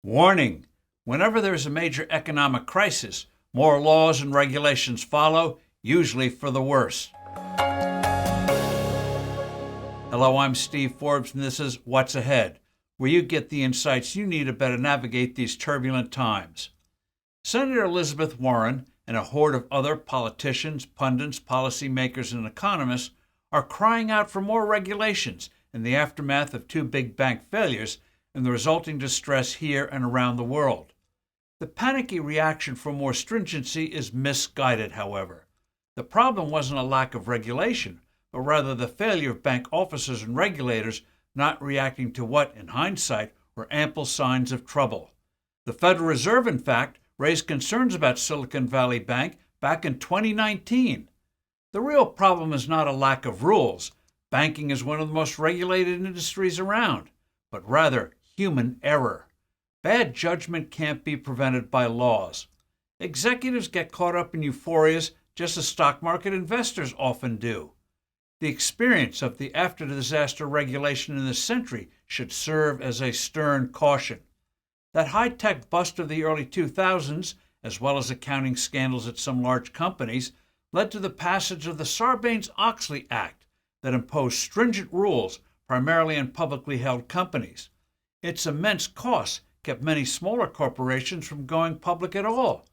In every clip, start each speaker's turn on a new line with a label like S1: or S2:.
S1: Warning: whenever there is a major economic crisis, more laws and regulations follow, usually for the worse. Hello, I'm Steve Forbes, and this is What's Ahead, where you get the insights you need to better navigate these turbulent times. Senator Elizabeth Warren and a horde of other politicians, pundits, policymakers, and economists are crying out for more regulations in the aftermath of two big bank failures and the resulting distress here and around the world. The panicky reaction for more stringency is misguided, however. The problem wasn't a lack of regulation, but rather the failure of bank officers and regulators not reacting to what, in hindsight, were ample signs of trouble. The Federal Reserve, in fact, raised concerns about Silicon Valley Bank back in 2019. The real problem is not a lack of rules. Banking is one of the most regulated industries around, but rather human error. Bad judgment can't be prevented by laws. Executives get caught up in euphorias just as stock market investors often do. The experience of the after-disaster regulation in this century should serve as a stern caution. That high-tech bust of the early 2000s, as well as accounting scandals at some large companies, led to the passage of the Sarbanes-Oxley Act that imposed stringent rules primarily on publicly held companies. Its immense costs kept many smaller corporations from going public at all.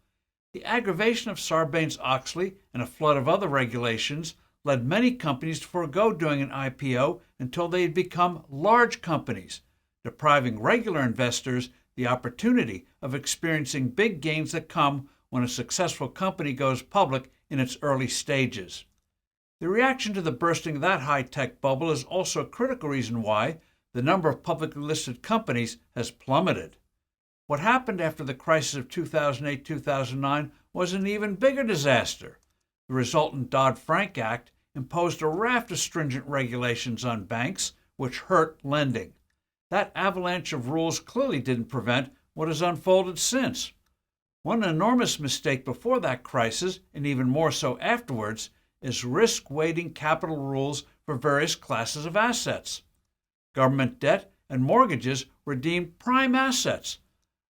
S1: The aggravation of Sarbanes-Oxley and a flood of other regulations led many companies to forego doing an IPO until they had become large companies, depriving regular investors the opportunity of experiencing big gains that come when a successful company goes public in its early stages. The reaction to the bursting of that high-tech bubble is also a critical reason why the number of publicly listed companies has plummeted. What happened after the crisis of 2008-2009 was an even bigger disaster. The resultant Dodd-Frank Act imposed a raft of stringent regulations on banks, which hurt lending. That avalanche of rules clearly didn't prevent what has unfolded since. One enormous mistake before that crisis, and even more so afterwards, is risk-weighting capital rules for various classes of assets. Government debt and mortgages were deemed prime assets.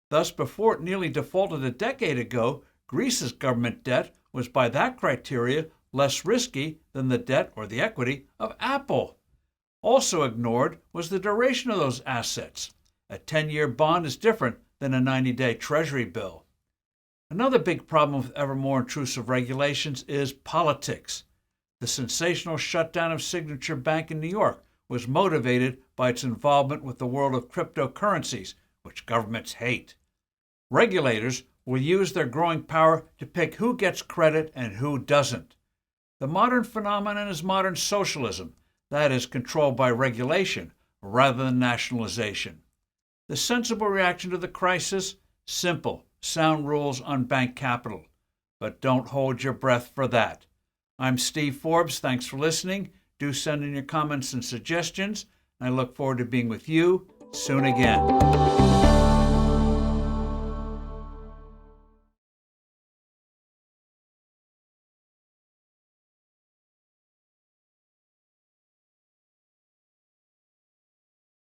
S1: Thus, before it nearly defaulted a decade ago, Greece's government debt was by that criteria less risky than the debt or the equity of Apple. Also ignored was the duration of those assets. A 10-year bond is different than a 90-day Treasury bill. Another big problem with ever more intrusive regulations is politics. The sensational shutdown of Signature Bank in New York was motivated by its involvement with the world of cryptocurrencies, which governments hate. Regulators will use their growing power to pick who gets credit and who doesn't. The modern phenomenon is modern socialism, that is, controlled by regulation rather than nationalization. The sensible reaction to the crisis? Simple, sound rules on bank capital. But don't hold your breath for that. I'm Steve Forbes. Thanks for listening. Do send in your comments and suggestions. I look forward to being with you soon again.